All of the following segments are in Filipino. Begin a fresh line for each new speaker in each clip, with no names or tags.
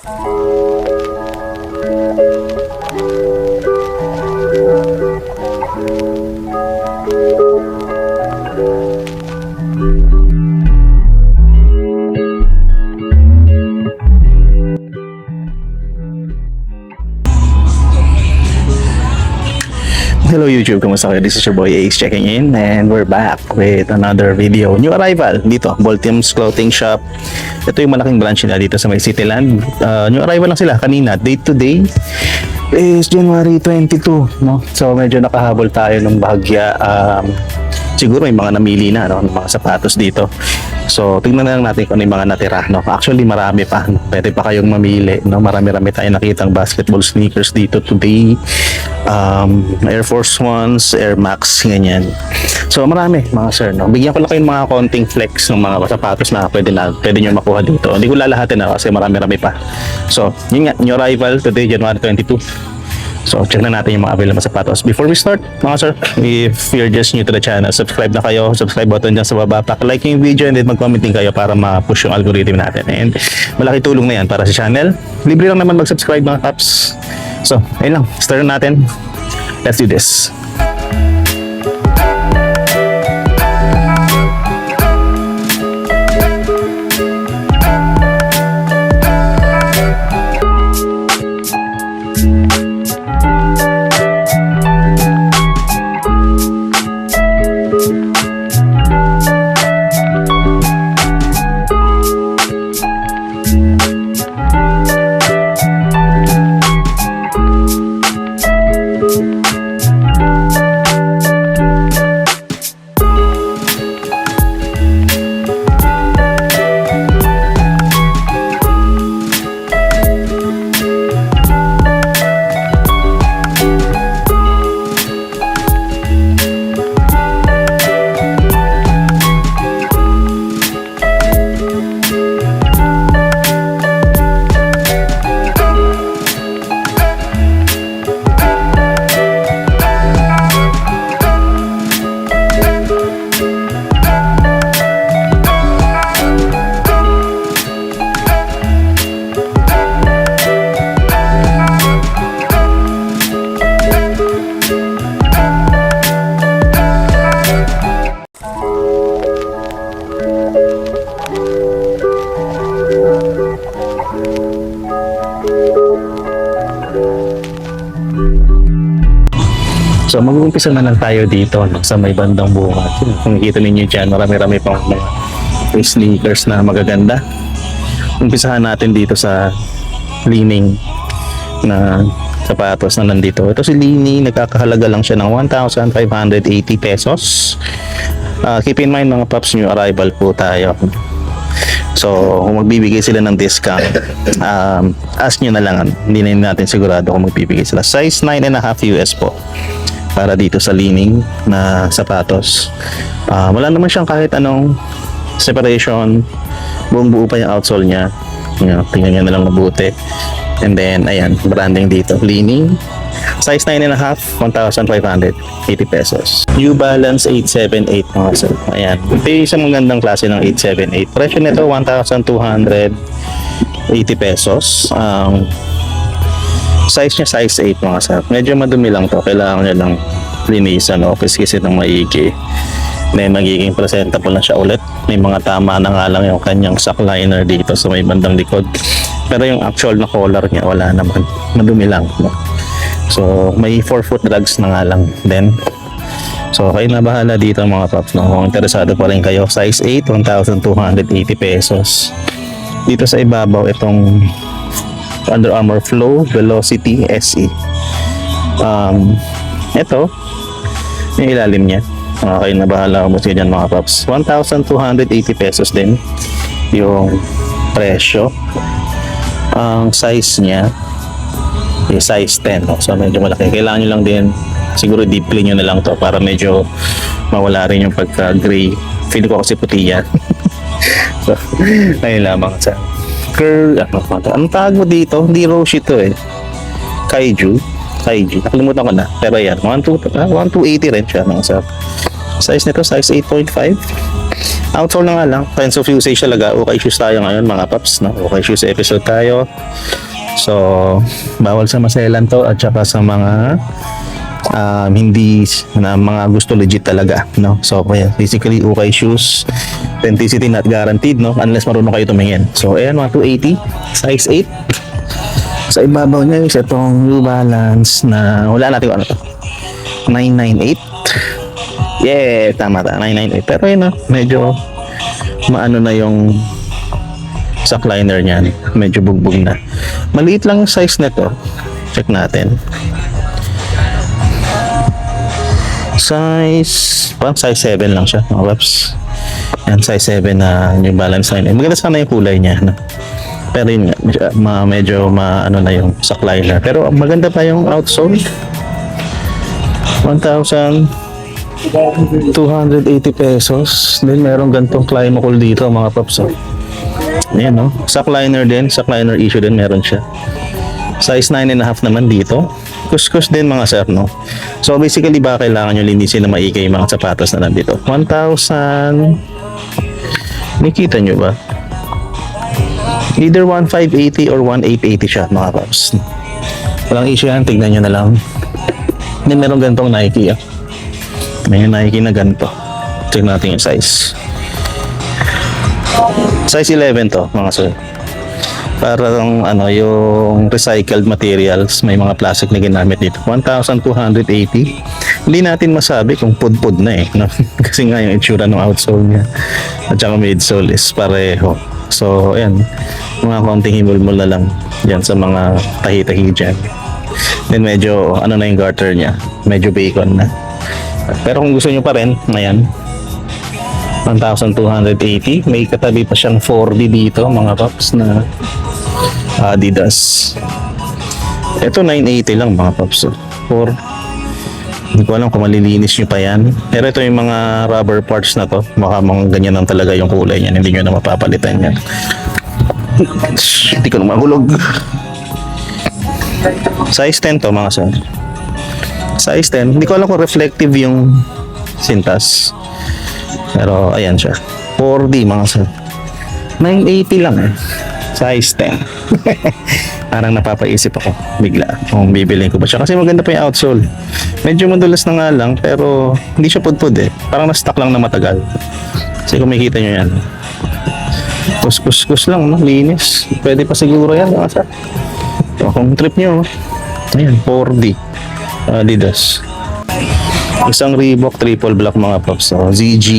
Hello YouTube, kumusta kayo? This is your boy Ace checking in and we're back with another video. New arrival dito, Baltim's Clothing Shop. Ito yung malaking branch nila dito sa may Cityland. New arrival lang sila kanina. Date to day is January 22, no? So medyo nakahabol tayo ng bahagya. Siguro may mga namili na, no? Ng mga sapatos dito. So tingnan na lang natin kung ano yung mga natira, no? Actually marami pa, no? Pwede pa kayong mamili, no? Marami-rami tayong nakitang basketball sneakers dito today. Air Force Ones, Air Max, ganyan. So marami mga sir, no? Bigyan ko lang kayo ng mga konting flex ng mga sapatos na pwede nyo makuha dito. Hindi ko lalahatin na kasi marami-rami pa. So yun nga, new arrival today January 22. So check na natin yung mga available sapatos. Before we start mga sir, if you're just new to the channel, subscribe na kayo, subscribe button dyan sa baba, like yung video and then mag-comment din kayo para ma-push yung algorithm natin. And malaki tulong na yan para sa channel. Libre lang naman mag-subscribe mga paps. So ayun lang, start natin. Let's do this. So mag-uumpisa na lang tayo dito, no, sa may bandang bunga. Kung nakikita ninyo dyan, marami-rami pang mga sneakers na magaganda. Umpisahan natin dito sa Li-Ning na sapatos na nandito. Ito si Li-Ning, nagkakahalaga lang siya ng 1,580 pesos. Keep in mind mga paps, new arrival po tayo. So kung magbibigay sila ng discount, ask nyo na lang. Hindi na natin sigurado kung magbibigay sila. Size 9.5 US po para dito sa Li-Ning na sapatos. Wala naman siyang kahit anong separation. Buong buo pa yung outsole niya. Tingnan nyo na lang mabuti. And then ayan, branding dito Li-Ning. Size 9.5, 1,580 pesos. New Balance 878 mga sir. Ayan, ito yung isang magandang klase ng 878. Presyo nito 1,280 pesos. Size niya size 8 mga sir. Medyo madumi lang to. Kailangan niya lang linisan o kiss-kissin ng maigi. Then magiging presentable na siya ulit. May mga tama na nga lang yung kanyang sock liner dito sa may bandang likod. Pero yung actual na color niya wala naman. Madumi lang. No? So may 4-foot drags na nga lang. Then so kayo na bahala dito mga paps. No? Kung interesado pa rin kayo, size 8, 1,280 pesos. Dito sa ibabaw itong Under Armour Flow Velocity SE. Ito yung ilalim niya. Kayo na bahala kung gusto dyan mga paps. 1,280 pesos din yung presyo. Ang size niya is size 10, no? So medyo malaki. Kailangan nyo lang din siguro deep clean nyo na lang to para medyo mawala rin yung pagka gray. Feel ko kasi puti yan. So ayun lamang sa ang tawag mo dito, hindi Roshi to eh. Kaiju, nakalimutan ko na. Pero yan, 1,280 rin siya. Sa size nito, size 8.5. Outsole na nga lang, kinds of usage talaga. Okay shoes tayo ngayon mga paps, no? Okay shoes episode tayo. So, bawal sa maselan to at saka sa mga hindi na mga gusto legit talaga, no? So, basically okay shoes, authenticity not guaranteed, no? Unless marunong kayo tumingin. So, ayan, mga 280, size 8. Sa ibabaw niya is itong New Balance na wala natin ano to. 998. Yeah, tama ta, 998. Pero yun, medyo maano na yung sack liner niyan. Medyo bugbog na. Maliit lang yung size nito. Check natin. Parang size 7 lang siya, mga paps. Yan, size 7 na New Balance 9. Maganda sana yung kulay niya, no? Pero yun nga, medyo ano na yung sack liner. Pero maganda pa yung outsole. 1,280 pesos. Then meron gantong Climacool dito mga paps. Ayan, no? Sack liner din. Sack liner issue din meron siya. Size 9.5 naman dito. Kuskus din mga sir, no? So basically ba kailangan nyo linisin na maikay yung mga sapatos na nandito? 1,000. Nakita nyo ba? Either 1,580 or 1,880 siya mga paps. Walang issue yan. Tignan nyo na lang. Then meron gantong Nike. May Nike na ganito. Check natin yung size. Size 11 to mga sir. Parang ano yung recycled materials, may mga plastic na ginamit dito. 1,280. Hindi natin masabi kung pudpud na no? Kasi nga yung itsura ng outsole niya at saka midsole is pareho. So ayan, mga konting himulmul na lang yan sa mga tahi-tahi dyan. Then medyo ano na yung garter niya, medyo bacon na. Pero kung gusto nyo pa rin, ayan, 1,280. May katabi pa siyang 4D dito, mga paps, na Adidas. Ito 980 lang mga paps. Hindi ko alam kung malilinis nyo pa yan. Pero ito yung mga rubber parts na to. Baka mga ganyan lang talaga yung kulay niyan. Hindi nyo na mapapalitan yan. Hindi ko na mahulog. Size 10 to mga sir. Size 10. Hindi ko alam kung reflective yung sintas. Pero ayan siya. 4D mga sir. 980 lang Size 10. Parang napapaisip ako bigla kung bibilin ko ba siya. Kasi maganda pa yung outsole. Medyo madulas na nga lang pero hindi siya pudpud Parang na-stuck lang na matagal. Kasi kung makikita nyo yan. Kus lang, no? Linis. Pwede pa siguro yan mga sir. So, kung trip nyo, ayan, 4D. Adidas. Isang Reebok triple black mga props. So, ZG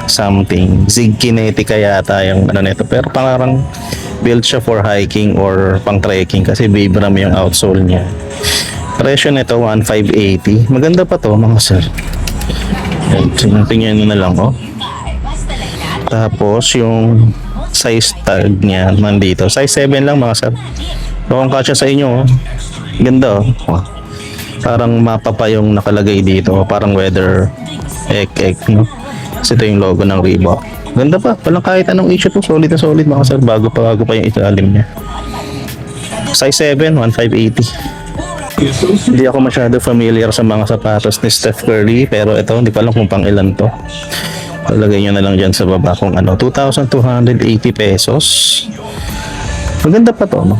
something. Zig Kinetica yata yung ano nito. Pero parang built siya for hiking or pang trekking kasi Vibram yung outsole niya. Presyo nito 1,580. Maganda pa to mga sir. Tingnan nyo na lang Tapos yung size tag niya nandito. Size 7 lang mga sir. So kung kasya sa inyo ganda Parang mapa pa yung nakalagay dito. Parang weather egg no? Kasi ito yung logo ng Reebok. Ganda pa. Walang kahit anong issue to. Solid na solid mga sir. Bago pa yung ilalim niya. Size 7, 1,580. Hindi ako masyado familiar sa mga sapatos ni Steph Curry. Pero ito, hindi ko alam kung pang ilan to. Lagay nyo na lang dyan sa baba kung ano. 2,280 pesos. Maganda pa to, no?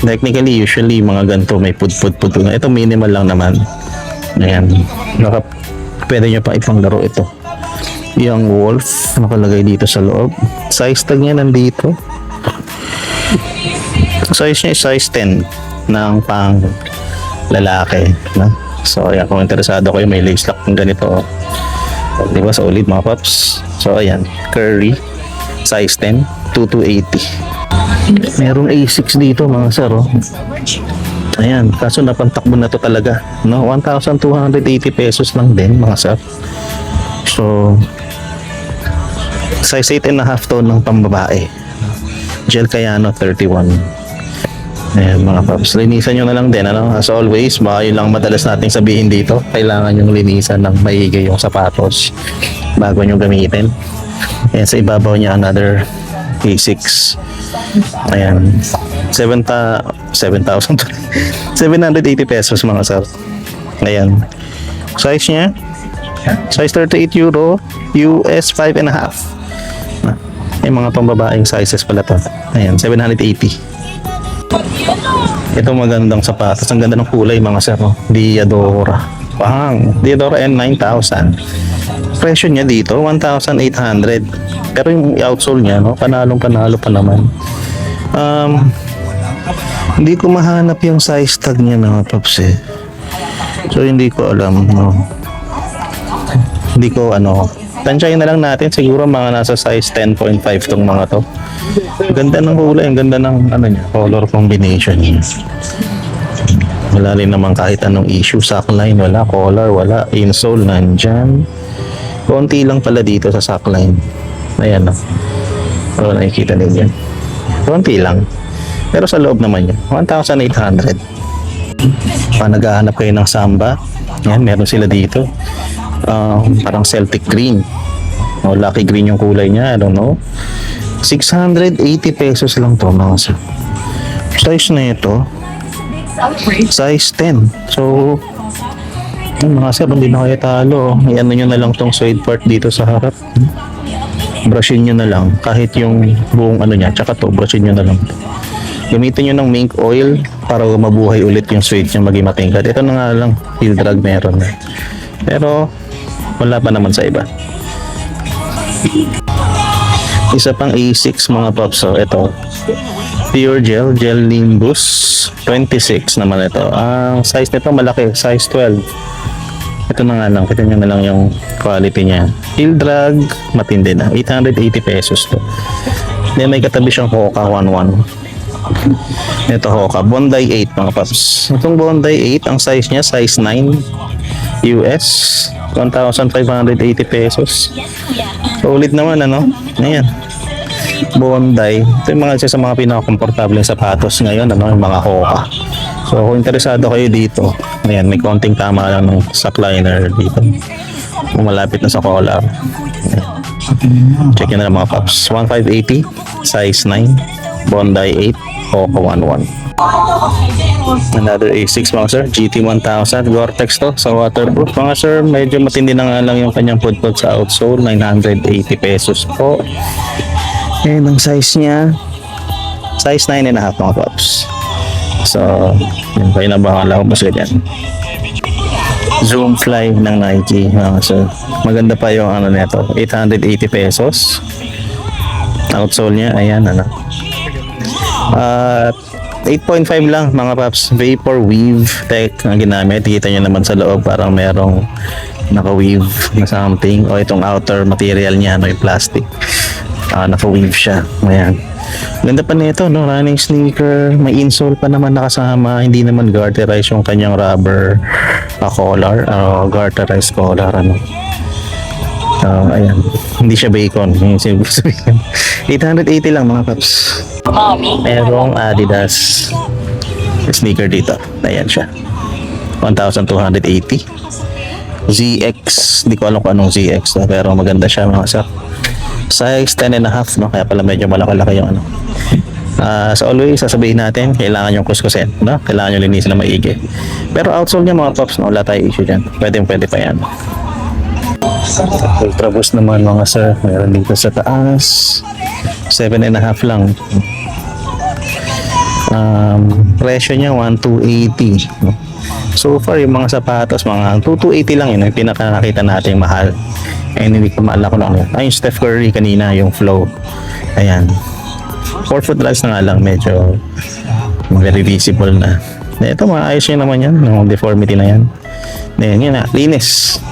Technically, usually, mga ganito may pud-pud. Ito minimal lang naman. Ayan. Pwede nyo pa ipanglaro ito. Yung Wolf, nakalagay dito sa loob. Size tag niya nandito. Size niya is size 10 ng pang lalaki. No? So, ayan. Kung interesado kayo, may lace lock ng ganito. Diba? Solid mga paps. So, ayan. Curry. Size 10. 2,280. Merong A6 dito mga sir. Ayan. Kaso napantakbo na to talaga. No? 1,280 pesos lang din mga sir. So, size 8.5 to ng pambabae. Gel Cayano 31. Ayan mga paps. Linisan nyo na lang din. As always, baka yun lang madalas nating sabihin dito. Kailangan yung linisan ng maigi yung sapatos bago nyo gamitin. Ayan, sa ibabaw niya another A6. Ayan. 7,780 pesos mga sir. Ayan. Size niya Size 38 euro, US 5.5. Ay, mga pambabaeng sizes pala to. Ayan, 780. Ito magandang sapatos. Ang ganda ng kulay mga sir. Oh. Diadora. Diadora N9000. Presyo niya dito, 1,800. Pero yung outsole niya, no, panalo pa naman. Hindi ko mahanap yung size tag niya mga paps eh. So hindi ko alam, no. Hindi ko tansyahin na lang natin, siguro mga nasa size 10.5 tong mga to. Ang ganda ng kulay, ang ganda ng niya, color combination niya. Wala rin naman kahit anong issue, sackline, wala, collar, wala, insole nandyan. Konti lang pala dito sa sackline. Ayan, no. So nakikita ninyo. Konti lang. Pero sa loob naman yun, 1,800. Naghahanap kayo ng Samba, yan, meron sila dito. Parang Celtic green. Lucky green yung kulay niya, I don't know. 680 pesos lang to mga sir. Size na ito, size 10. So, mga sir, hindi na kayo talo. Iyan nyo na lang tong suede part dito sa harap. Brushin nyo na lang. Kahit yung buong niya, tsaka to, brushin nyo na lang. Gamitin nyo ng mink oil para mabuhay ulit yung suede nyo, maging matingkad. Ito na nga lang, heel drag meron na. Pero, wala pa naman sa iba. Isa pang A6 mga pops. So, ito. Pure Gel Nimbus 26 naman ito. Ang size nito malaki, size 12. Ito na nga lang, kita nyo na lang yung quality niya. Heel drag, matindi na. 880 pesos to. Then may katabi siyang Hoka 11. Ito Hoka, Bondi 8 mga paps. Itong Bondi 8, ang size niya, size 9 US, 1,580 pesos. Solid naman Ayan. Bondi. Ito yung mga isa sa mga pinaka-komportableng sapatos ngayon, yung mga Hoka. So kung interesado kayo dito, ayan, may konting tama lang ng sackliner dito. Kung malapit na sa collar. Ayan. Check nyo na lang mga paps. 1,580, size 9, Bondi 8, Hoka 11. Another A6 mga sir, GT1000 Gore-Tex to sa waterproof mga sir. Medyo matindi na nga lang yung kanyang pudpud sa outsole, 980 pesos po. And ang size niya, size 9.5 mga paps. So, yun kayo na bakala kung mas ganyan. Zoom Fly ng Nike mga sir. Maganda pa yung nito, 880 pesos. Outsole niya, ayan 8.5 lang mga paps. Vapor weave tech ang ginamit. Kita nyo naman sa loob parang merong naka-weave na something. O itong outer material niya, yung plastic. Naka-weave siya. Ayan. Ganda pa nito, running sneaker. May insole pa naman nakasama. Hindi naman garterized yung kanyang rubber collar. Garterized collar. Ayan. Hindi siya bacon. 880 lang mga paps. Merong Adidas sneaker dito. Ayan siya. 1,280. ZX. Hindi ko alam kung anong ZX pero maganda siya mga sir. Size 10.5 kaya pala medyo malaki-laki yung so always sasabihin natin kailangan yung kuskusin, kailangan yung linisin na maigi. Pero outsole niya mga pops, wala tayong issue dyan. Pwede pa yan. Ultra Boost naman mga sir, meron dito sa taas. 7.5 lang. Presyo niya 1,280. So far yung mga sapatos, mga 2,280 lang yun yung pinaka nakita natin mahal. And hindi ko maalala ko lang yun. Yung Steph Curry kanina, yung flow. Ayan. 4 foot rise na nga lang, medyo very visible na. Ito maayos yun naman yan, yung deformity na yan. Then yun na, linis.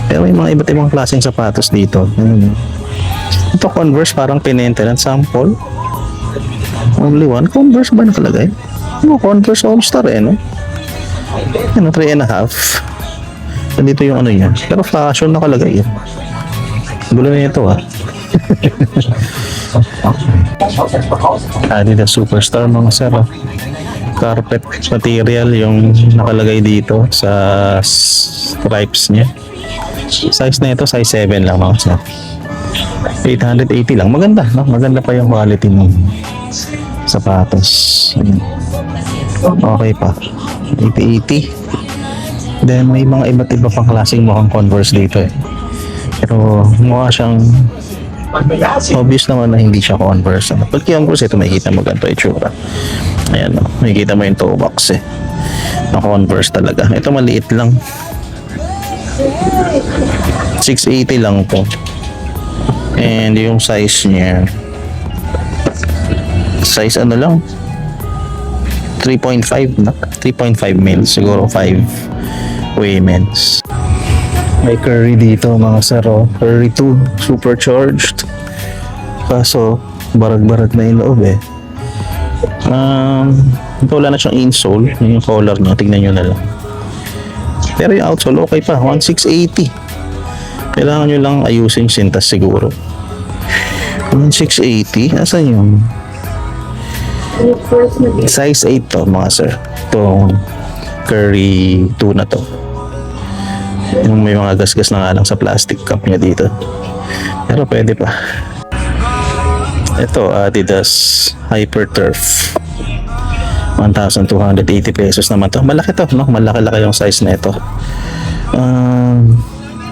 Pero may mga iba't ibang klaseng sapatos dito. Ito Converse, parang pinentelan sample. Only one. Converse ba nakalagay? Converse All-Star no? 3.5. Dito yung niya. Pero fashion nakalagay yan. Gulo na ito Adidas Superstar mga sir. Carpet material yung nakalagay dito sa stripes niya. Size na ito, size 7 lang mga sir. 880 lang. Maganda, maganda pa yung quality ng sapatos. Okay pa. 880. Then may mga iba't iba pang klaseng mukhang Converse dito eh. Pero mukha siyang obvious naman na hindi siya Converse. Pag Converse, ito makikita mo ganito itsura. Ayan, no? Makikita mo yung toe box eh. Na Converse talaga. Ito maliit lang. 680 lang to. And yung size niya, size ano lang, 3.5 na. 3.5 mil. Siguro 5 women's. May Curry dito mga sir. Curry 2 supercharged. Kaso barag-barag na yung loob eh. Ito wala na siyang insole. Yung collar niya, tignan nyo na lang. Pero yung outsole okay pa, 1680. Kailangan nyo lang ayusin sintas siguro. 1680, asan yung size 8 to mga sir. Itong Curry 2 na to. Yung may mga gasgas na nga lang sa plastic cup niya dito. Pero pwede pa. Ito, Adidas Hyperturf. 1,280 pesos naman to. Malaki to, no? Malaki-laki yung size na ito.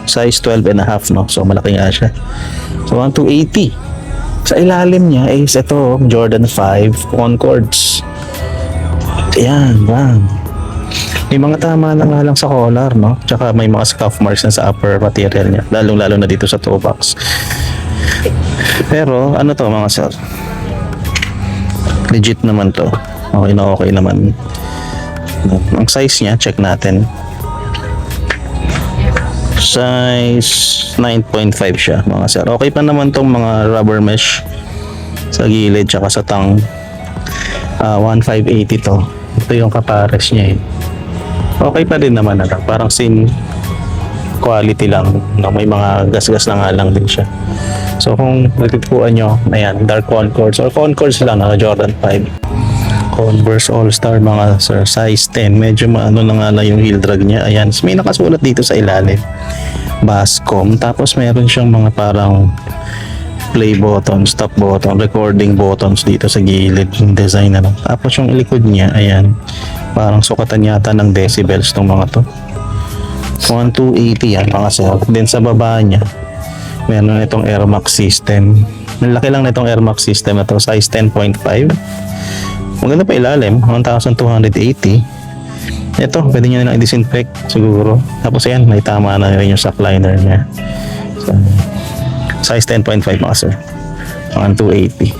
Size 12 and a half, no? So, malaki nga siya. So, 1,280. Sa ilalim niya is ito, Jordan 5 Concords. Ayan, bang. May mga tama na nga lang sa collar, no? Tsaka may mga scuff marks na sa upper material niya. Lalong-lalo na dito sa toe box. Pero, ano to mga sir? Legit naman to. Okay na okay naman. Ang size niya, check natin. Size 9.5 siya mga sir. Okay pa naman tong mga rubber mesh sa gilid tsaka sa tang. 1,580 to. Ito yung kapares niya eh. Okay pa din naman na parang same quality lang, no? May mga gas-gas na nga lang din siya. So kung natitipuan nyo, ayan, dark Concords or Concords lang na Jordan 5 Converse All-Star mga sir, size 10. Medyo maano na nga lang yung heel drag niya. Ayan, may nakasulat dito sa ilalim, Bascom. Tapos meron siyang mga parang play button, stop button, recording buttons dito sa gilid, yung design na lang. Tapos yung likod niya, ayan, parang sukatan yata ng decibels tong mga to. 1,280 yan mga sir. Then sa baba niya, meron itong Air Max system. Malaki lang na itong Air Max system na to, size 10.5. Maganda pa ilalim, 1,280. Ito, pwede nyo nilang i-disinfect siguro. Tapos ayan, may tama na rin yung sock liner niya. So, size 10.5 mga sir. 1,280.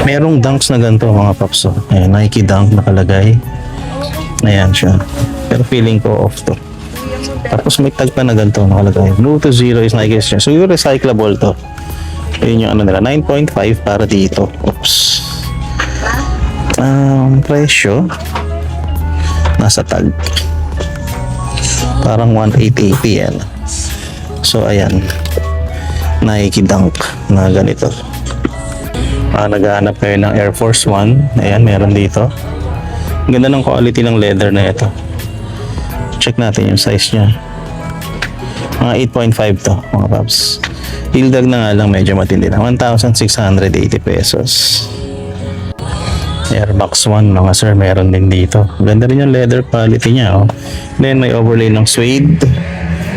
Merong dunks na ganito mga paps. Ayan, Nike Dunk nakalagay. Ayan siya. Pero feeling ko off to. Tapos may tag pa na ganito nakalagay. Bluetooth Zero is Nike siya. So yung recyclable to. Yun yung ano nila. 9.5 para dito. Oops. Presyo nasa tag. Parang 1,880 yan. So ayan. Nike Dunk na ganito. Naghahanap kayo ng Air Force 1. Ayan, meron dito. Ganda ng quality ng leather na ito. Check natin yung size niya. Mga 8.5 to, mga paps. Heel drag na nga lang, medyo matindi na. 1,680 pesos. Air Max 1, mga sir, meron din dito. Ganda rin yung leather quality niya, oh. Then, may overlay ng suede.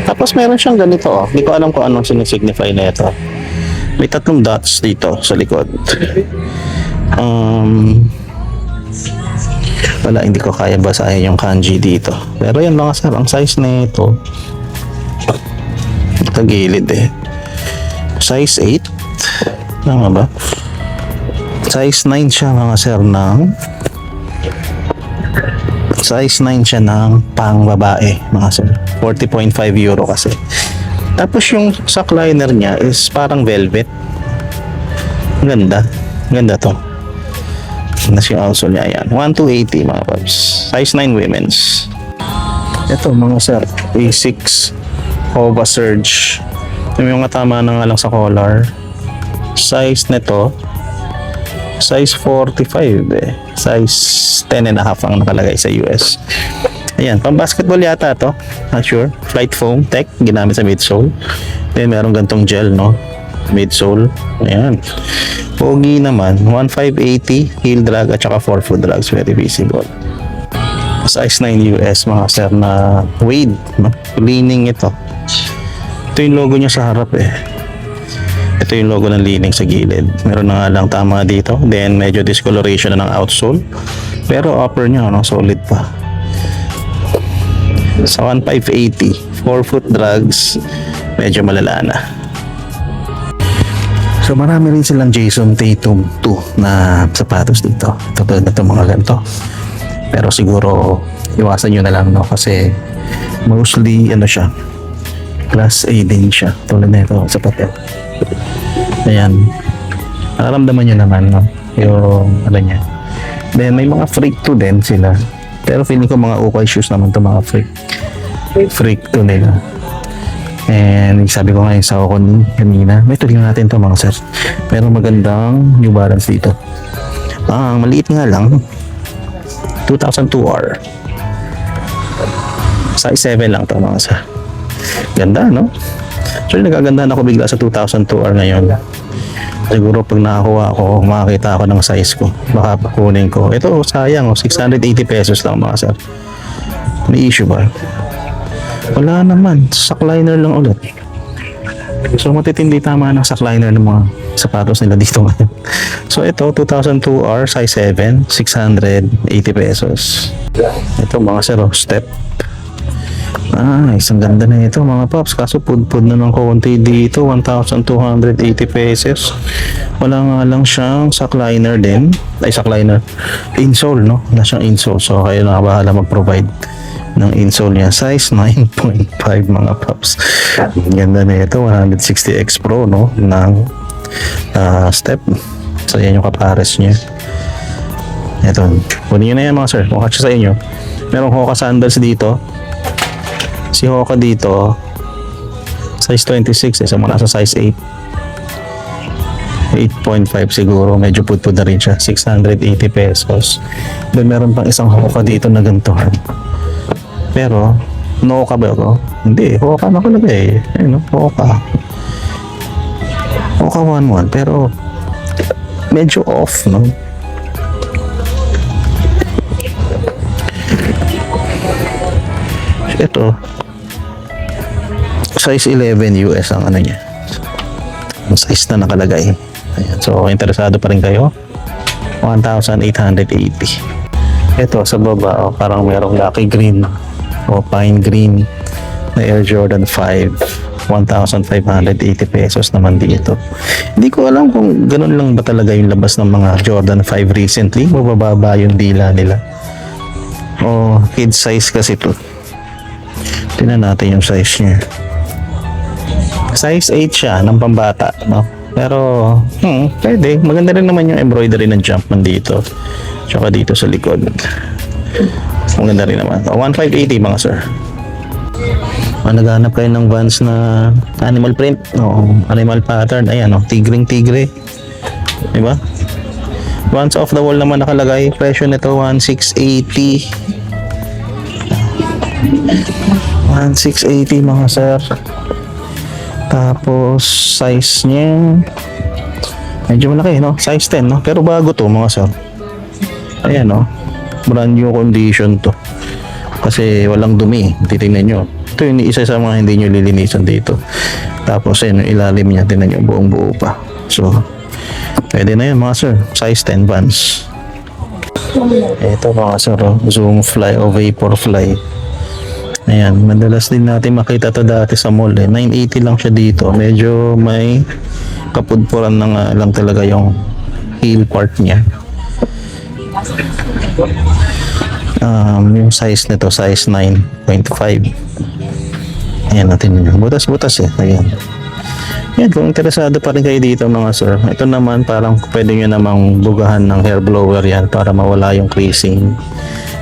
Tapos, meron siyang ganito, oh. Hindi ko alam kung anong sinisignify na ito. May 3 dots dito sa likod. Wala, hindi ko kaya basahin yung kanji dito. Pero yan mga sir, ang size na ito, tagilid eh. Size 8. Tama ba? Size 9 siya mga sir ng size 9 siya ng pang babae mga sir. 40.5 euro kasi. Tapos yung sock liner niya is parang velvet. Ganda. Ganda to. Nas yung outsole niya. Ayan. 1,280 mga paps. Size 9 women's. Ito mga sir. A6 Hova Surge. Yung mga tama na nga lang sa collar. Size nito size 45 eh. Size 10 and a half ang nakalagay sa US. Ayan, pang basketball yata to. Not sure. Flight foam tech ginamit sa midsole. Then meron gantong gel, no? Midsole. Ayan. Pogi naman, 1,580 heel drag at saka 4-foot drags, very visible. Size 9 US mga sir na Wade, no? Leaning ito. Ito yung logo niya sa harap eh. Ito yung logo ng leaning sa gilid. Meron na nga lang tama dito. Then medyo discoloration na ng outsole. Pero upper niya, no, solid pa. Sa 1,580, 4-foot drugs, medyo malala na. So marami rin silang Jason Tatum 2 na sapatos dito. Tulad na itong mga ganito. Pero siguro iwasan nyo na lang, no, kasi mostly ano siya, class A din siya. Tulad na ito sa papel. Ayan. Nakaramdaman nyo naman, no, yung ano niya. Then may mga freak 2 din sila. Pero feeling ko mga okay shoes naman to, mga freak 2 nila. And sabi ko nga yung sa Ocon kanina, may tuloy natin to mga sir. Pero magandang New Balance dito. Ang maliit nga lang, 2002R. Size 7 lang to mga sir. Ganda, no? So nagagandahan ako bigla sa 2002R ngayon. Siguro pag nakakuha ako, makakita ako ng size ko, baka kunin ko. Ito sayang, 680 pesos lang mga sir. May issue ba? Wala naman, sackliner lang ulit. So matitindi tama ng sackliner ng mga sapatos nila dito ngayon. So ito 2002R size 7, 680 pesos. Ito mga sir, step. Isang ganda na ito mga paps. Kaso pud-pud na ng konti dito, 1,280 pesos. Wala nga lang siyang sackliner din. Sackliner, insole, no? Wala siyang insole, so kayo na bahala mag-provide ng insole niya. Size 9.5 mga paps. Ganda na ito, 160X Pro, no, ng step. So yan yung kapares niya. Ito, kunin nyo na yan mga sir, kung katsa sa inyo. Merong Hoka sandals dito. Si Hoka dito size 26 so mula sa size 8, 8.5 siguro, medyo putpud na rin siya, 680 pesos. Then meron pang isang Hoka dito na ganito. Pero, Hoka ba ito? Hindi, Hoka nakalagay. Ayun, Hoka. Hoka 1-1, pero medyo off, no? Ito, size 11 US ang ano niya. Ang size na nakalagay. Ayan, so, interesado pa rin kayo? 1,880. Ito, sa baba, parang merong lucky green o pine green na Air Jordan 5, 1,580 pesos naman dito. Hindi ko alam kung ganun lang ba talaga yung labas ng mga Jordan 5 recently, mabababa yung dila nila o kid size kasi to. Tingnan natin yung size niya. Size 8 siya ng pambata, no? Pero pwede, maganda rin naman yung embroidery ng Jumpman dito, tsaka dito sa likod. Maganda rin naman. 1,580 mga sir. Naghanap kayo ng Vans na animal print, no, animal pattern. Ayan, no, tigre, diba? Vans off the wall naman nakalagay. Presyo nito 1,680. 1,680 mga sir. Tapos size niya medyo malaki, no? Size 10, no? Pero bago to mga sir. Ayan, no? Brand new condition to. Kasi walang dumi. Titingnan nyo. Ito yung isa sa mga hindi nyo lilinisan dito. Tapos ayun, yung ilalim niya, tingnan nyo, buong buo pa. So, pwede na yun mga sir. Size 10 Vans. Ito mga sir, Zoom Fly o Vapor Fly. Ayan, madalas din natin makita to dati sa mall eh. 980 lang siya dito. Medyo may kapudpuran na lang talaga yung heel part niya. Yung size nito, size 9.5. Ayan natin yun. Butas-butas eh. Ayan. Yan, kung interesado pa rin kayo dito mga sir. Ito naman parang pwede nyo namang bugahan ng hair blower yan para mawala yung creasing.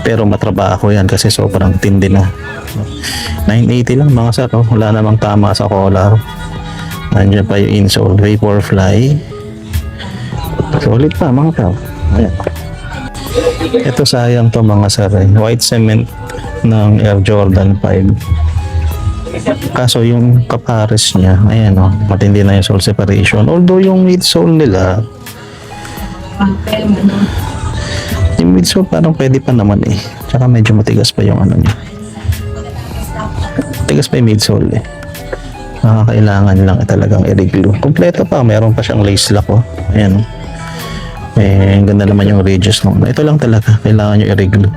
Pero matrabaho yan kasi sobrang tindi na. 980 lang mga sir, oh. Wala namang tama sa collar. Nandiyan pa yung insole, Vapor Fly. Solid pa mga tao. Ayan. Ito sayang to mga sir, white cement ng Air Jordan 5. Kaso yung kapares niya, ayan, oh, matindi na yung sole separation. Although yung midsole nila, hindi Yung midsole parang pwede pa naman eh. Tsaka medyo matigas pa yung ano niya. Matigas pa yung midsole eh. Kailangan lang talagang i-reglue. Kompleto pa, meron pa siyang lace lock oh. Ayan. Ang ganda naman yung ridges no. Ito lang talaga, kailangan nyo i-reglue.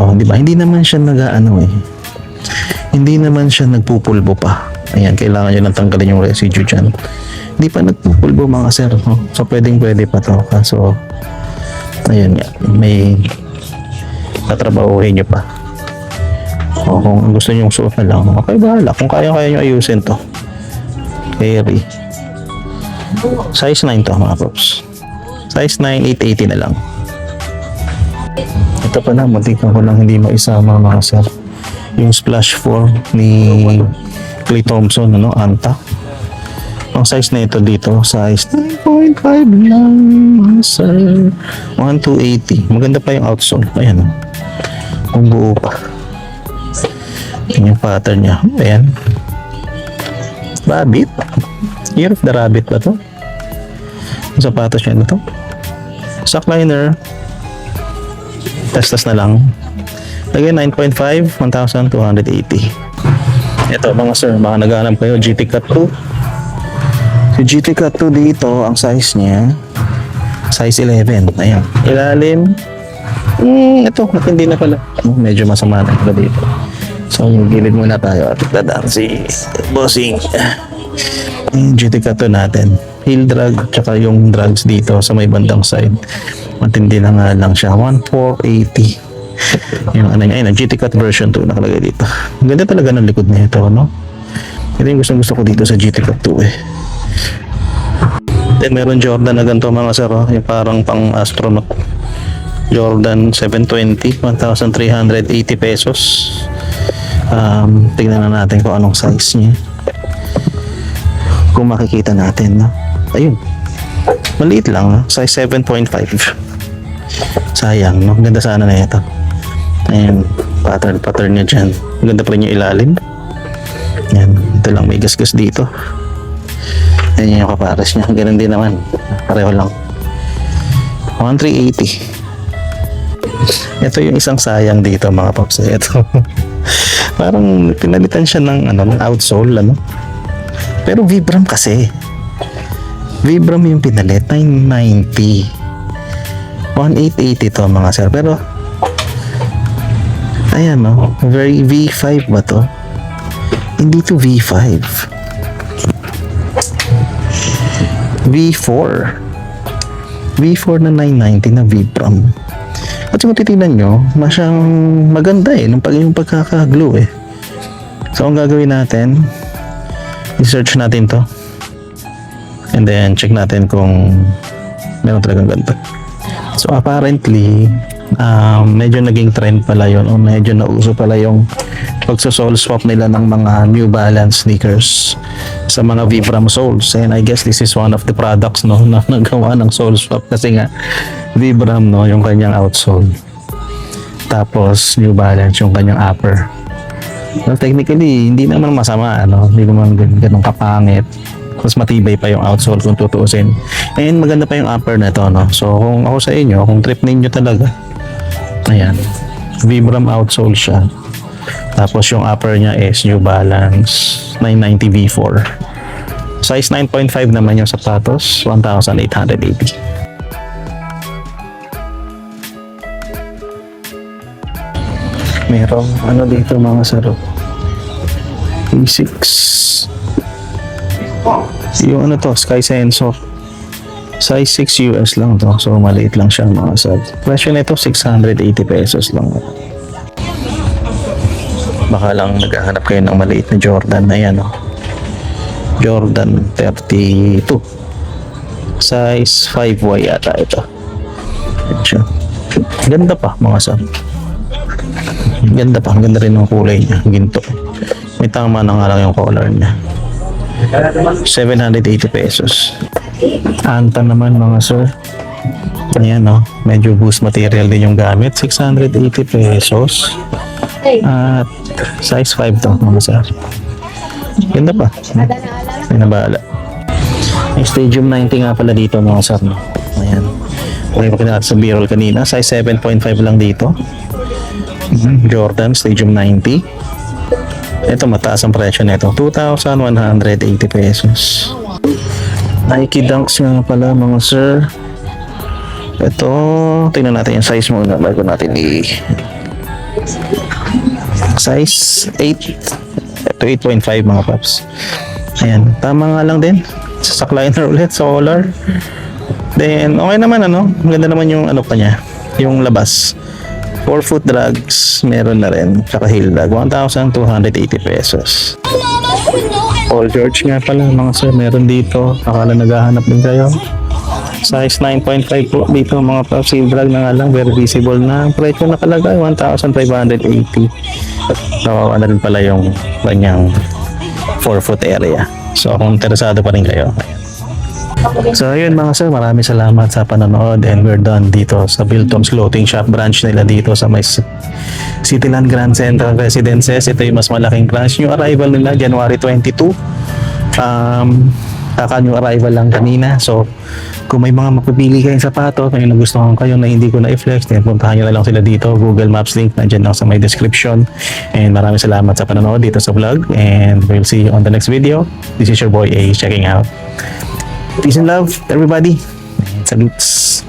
Oh, di ba? Hindi naman siya nag-ano eh. Hindi naman siya nagpupulbo pa. Ayan, kailangan nyo lang tanggalin yung residue dyan. Hindi pa nagpupulbo mga sir. No? So, pwede pa to. So, ayun nga. May tatrabahuhin nyo pa. O, kung gusto nyo suot na lang, okay, bahala. Kung kaya nyo ayusin to. Carry. Size 9 to mga pops. Size 9, 880 na lang. Ito pa na, muntikan ko lang hindi maisama mga sir. Yung splash 4 ni Clay Thompson, ano, Anta. Ang size na ito dito, size 9.5 lang mga sir. 1280. Maganda pa yung outsole. Ayan. Kung buo pa. Yan yung pattern niya. Ayan. Rabbit. Year of the Rabbit ba to? Yung sapatos niya na to. Sock liner. Testas na lang. Lagay 9.5, 1,280. Ito mga sir, baka naghanap kayo, GT Cut 2. Si GT Cut 2 dito, ang size niya, size 11. Ayan. Ilalim. Ito, matindi na pala. Medyo masama na pala dito. So, yung gilid muna tayo at dadaan si Bossing. Yung GT Cut 2 natin. Heel drag, tsaka yung drags dito sa may bandang side. Matindi na nga lang siya. 1,480. Yung ano niya, ayun, GT Cut version 2 nakalagay dito. Ang ganda talaga ng likod niya ito, no? Ito yung gusto ko dito sa GT Cut 2 eh. Then meron Jordan na ganito mga sir, oh, yung parang pang astronaut. Jordan 720, 1,380 pesos. Tignan na natin kung anong size niya. Kung makikita natin, no? Ayun. Maliit lang, no? Size 7.5. Sayang, no? Ganda sana na ito. Ayan, pattern niya dyan. Ganda pa rin yung ilalim. Ayan, ito lang, may gasgas dito. Ayan yung kapares niya. Ganun din naman. Pareho lang. 1,380. Ito yung isang sayang dito mga paps. Ito. Parang pinalitan siya ng outsole, ano? Pero Vibram kasi. Vibram yung pinalit, 990. 1,880 to mga sir. Pero ayan, no? Very V5 ba to? Hindi to V5. V4. V4 na 990 na Vibram. At kung titignan nyo, masyang maganda eh yung pagkaka-glue eh. So ang gagawin natin, i-search natin to. And then check natin kung meron talagang ganito. So apparently, medyo naging trend pala yun o medyo nauso pala yung pagsa-sole swap nila ng mga New Balance sneakers sa mga Vibram soles. And I guess this is one of the products, no, na nagawa ng sole swap kasi nga Vibram, no, yung kanyang outsole. Tapos New Balance yung kanyang upper. Well, technically, hindi naman masama, ano, hindi naman ganun kapangit. Mas matibay pa yung outsole kung tutuusin. And maganda pa yung upper na to, no. So kung ako sa inyo, kung trip ninyo talaga, ayan, Vibram outsole siya. Tapos yung upper niya is New Balance 990 V4. Size 9.5 naman yung sapatos, 1,880. Merong ano dito mga saro. P6. Yung ano to, Sky Sensor. Size 6 US lang to. So maliit lang siya mga sir. Presyo nito 680 pesos lang. Baka lang naghahanap kayo ng maliit na Jordan. Ayan o. Jordan 32. Size 5Y yata ito. Ayan siya. Ganda pa mga sir. Ganda pa. Ganda rin ng kulay niya. Ginto. May tama na nga lang yung color niya. 780 pesos. Anta naman mga sir. Ayan o. Medyo boost material din yung gamit. 680 pesos. At size 5 to mga sir. Ganda pa. May nabahala. Yung Stadium 90 nga pala dito mga sir, no? Ayan. Okay, makita natin sa B-roll kanina. Size 7.5 lang dito. Jordan, Stadium 90. Ito, mataas ang presyo nito. 2,180 pesos. Nike Dunks nga pala mga sir. Ito, tingnan natin yung size muna bago natin size 8. Ito 8.5 mga paps. Ayan, tama nga lang din. Sasaklayan na ulit sa collar. Then, okay naman ano. Maganda naman yung ano pa niya. Yung labas. 4-foot drags, meron na rin. Tsaka heel drag, 1,280 pesos. All George nga pala mga sir, meron dito. Akala naghahanap din kayo. Size 9.5 po dito mga paps. Heel drag na nga lang, very visible na. Presyo nakalagay, 1,580. Nawawa na rin pala yung kanyang 4-foot area. So kung interesado pa rin kayo, so ayun mga sir, maraming salamat sa panonood and we're done dito sa Biltom's Clothing Shop branch nila dito sa may Cityland Grand Central Residences. Ito yung mas malaking branch. New arrival nila January 22. New arrival lang kanina. So kung may mga mapipili kayong sapatos na nagustuhan kayo na hindi ko na-flex, then puntahan nyo na lang sila dito. Google Maps link nandyan lang sa may description. And maraming salamat sa panonood dito sa vlog and we'll see you on the next video. This is your boy A checking out. Peace and love, everybody. Salutes.